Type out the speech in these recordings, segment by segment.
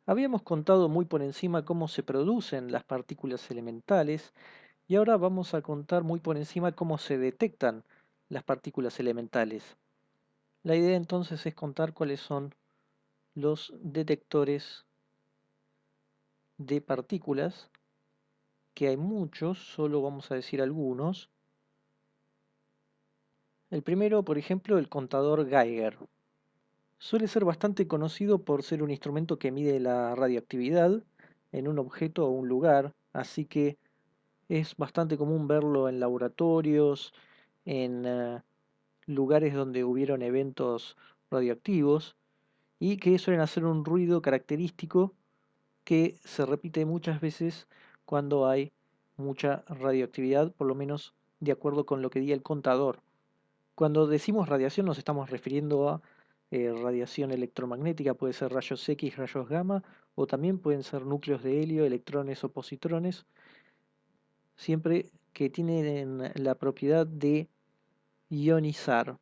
Habíamos contado muy por encima cómo se producen las partículas elementales y ahora vamos a contar muy por encima cómo se detectan las partículas elementales. La idea entonces es contar cuáles son los detectores de partículas, que hay muchos, solo vamos a decir algunos. El primero, por ejemplo, el contador Geiger. Suele ser bastante conocido por ser un instrumento que mide la radioactividad en un objeto o un lugar, así que es bastante común verlo en laboratorios, en lugares donde hubieron eventos radioactivos y que suelen hacer un ruido característico que se repite muchas veces cuando hay mucha radioactividad, por lo menos de acuerdo con lo que diga el contador. Cuando decimos radiación nos estamos refiriendo a radiación electromagnética, puede ser rayos X, rayos gamma, o también pueden ser núcleos de helio, electrones o positrones, siempre que tienen la propiedad de ionizar.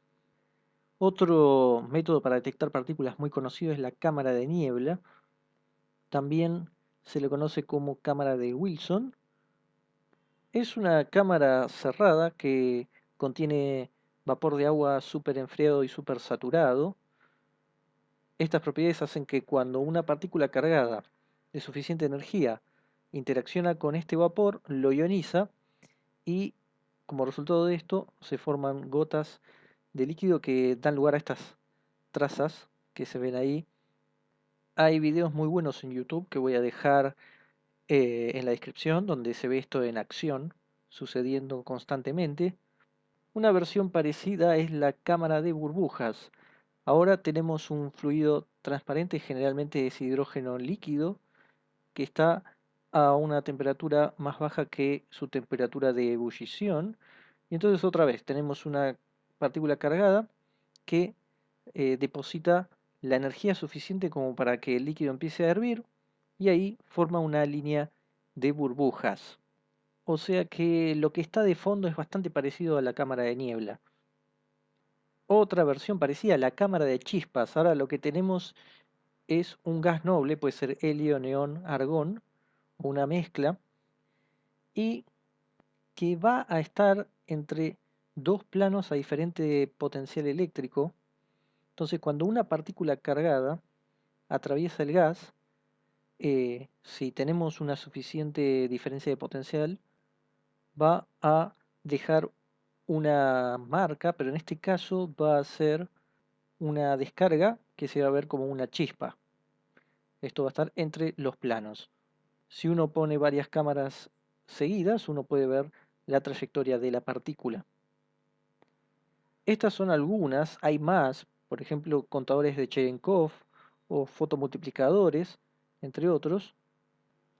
Otro método para detectar partículas muy conocido es la cámara de niebla. También se le conoce como cámara de Wilson. Es una cámara cerrada que contiene vapor de agua súper enfriado y súper saturado. Estas propiedades hacen que cuando una partícula cargada de suficiente energía interacciona con este vapor, lo ioniza y como resultado de esto se forman gotas de líquido que dan lugar a estas trazas que se ven ahí. Hay videos muy buenos en YouTube que voy a dejar en la descripción donde se ve esto en acción, sucediendo constantemente. Una versión parecida es la cámara de burbujas. Ahora tenemos un fluido transparente, generalmente es hidrógeno líquido, que está a una temperatura más baja que su temperatura de ebullición. Y entonces otra vez tenemos una partícula cargada que deposita la energía suficiente como para que el líquido empiece a hervir y ahí forma una línea de burbujas. O sea que lo que está de fondo es bastante parecido a la cámara de niebla. Otra versión parecida, la cámara de chispas. Ahora lo que tenemos es un gas noble, puede ser helio, neón, argón, o una mezcla, y que va a estar entre dos planos a diferente potencial eléctrico. Entonces, cuando una partícula cargada atraviesa el gas, si tenemos una suficiente diferencia de potencial, va a dejar una marca, pero en este caso va a ser una descarga que se va a ver como una chispa. Esto va a estar entre los planos. Si uno pone varias cámaras seguidas, uno puede ver la trayectoria de la partícula. Estas son algunas, hay más, por ejemplo, contadores de Cherenkov o fotomultiplicadores, entre otros.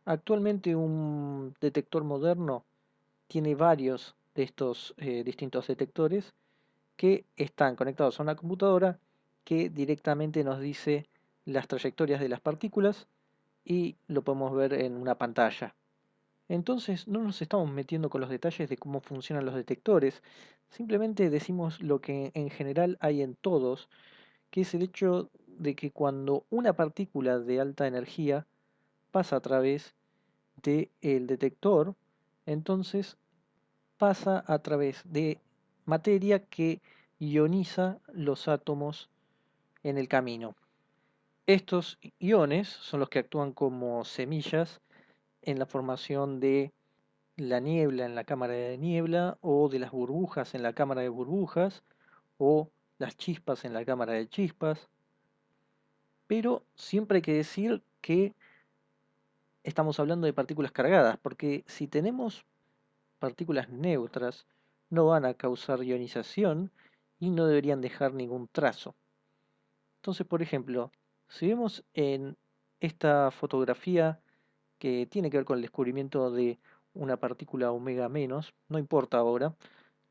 Actualmente un detector moderno tiene varios de estos distintos detectores que están conectados a una computadora que directamente nos dice las trayectorias de las partículas y lo podemos ver en una pantalla. Entonces no nos estamos metiendo con los detalles de cómo funcionan los detectores, simplemente decimos lo que en general hay en todos, que es el hecho de que cuando una partícula de alta energía pasa a través del detector, entonces pasa a través de materia que ioniza los átomos en el camino. Estos iones son los que actúan como semillas en la formación de la niebla en la cámara de niebla o de las burbujas en la cámara de burbujas o las chispas en la cámara de chispas. Pero siempre hay que decir que estamos hablando de partículas cargadas, porque si tenemos partículas neutras, no van a causar ionización y no deberían dejar ningún trazo. Entonces, por ejemplo, si vemos en esta fotografía que tiene que ver con el descubrimiento de una partícula omega menos, no importa ahora,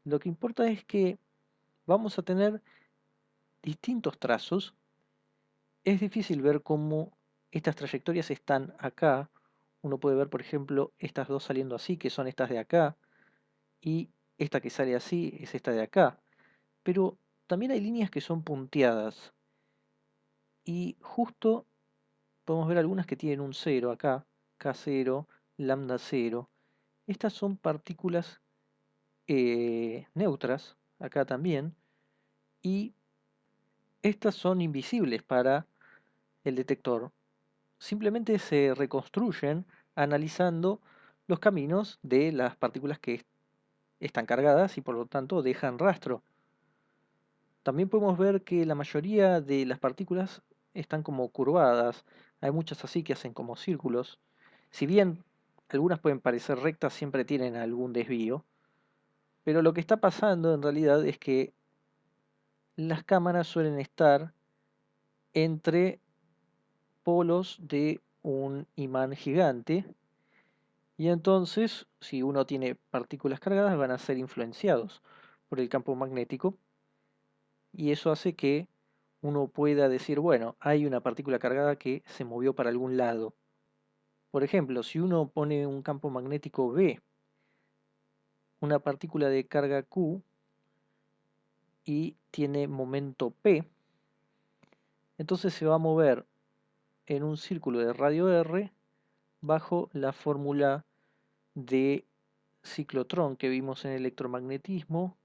lo que importa es que vamos a tener distintos trazos. Es difícil ver cómo estas trayectorias están acá. Uno puede ver, por ejemplo, estas dos saliendo así, que son estas de acá, y esta que sale así es esta de acá. Pero también hay líneas que son punteadas. Y justo podemos ver algunas que tienen un 0 acá, K0, lambda 0. Estas son partículas neutras, acá también, y estas son invisibles para el detector. Simplemente se reconstruyen analizando los caminos de las partículas que están cargadas y por lo tanto dejan rastro. También podemos ver que la mayoría de las partículas están como curvadas. Hay muchas así que hacen como círculos. Si bien algunas pueden parecer rectas, siempre tienen algún desvío. Pero lo que está pasando en realidad es que las cámaras suelen estar entre polos de un imán gigante. Y entonces, si uno tiene partículas cargadas, van a ser influenciados por el campo magnético. Y eso hace que uno pueda decir, bueno, hay una partícula cargada que se movió para algún lado. Por ejemplo, si uno pone un campo magnético B, una partícula de carga Q y tiene momento P, entonces se va a mover en un círculo de radio R bajo la fórmula de ciclotrón que vimos en electromagnetismo,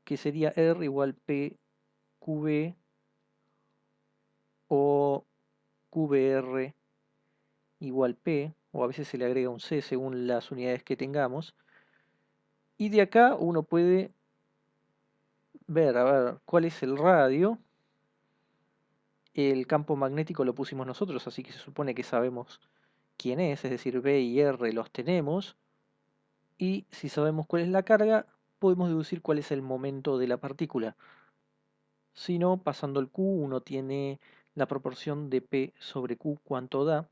que sería R igual P QB o QBR igual P, o a veces se le agrega un C según las unidades que tengamos. Y de acá uno puede ver, a ver, cuál es el radio. El campo magnético lo pusimos nosotros, así que se supone que sabemos quién es decir, B y R los tenemos. Y si sabemos cuál es la carga, podemos deducir cuál es el momento de la partícula. Si no, pasando el Q, uno tiene la proporción de P sobre Q cuánto da.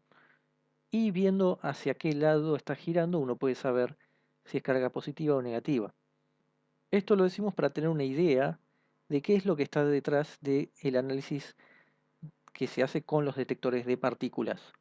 Y viendo hacia qué lado está girando, uno puede saber si es carga positiva o negativa. Esto lo decimos para tener una idea de qué es lo que está detrás del análisis que se hace con los detectores de partículas.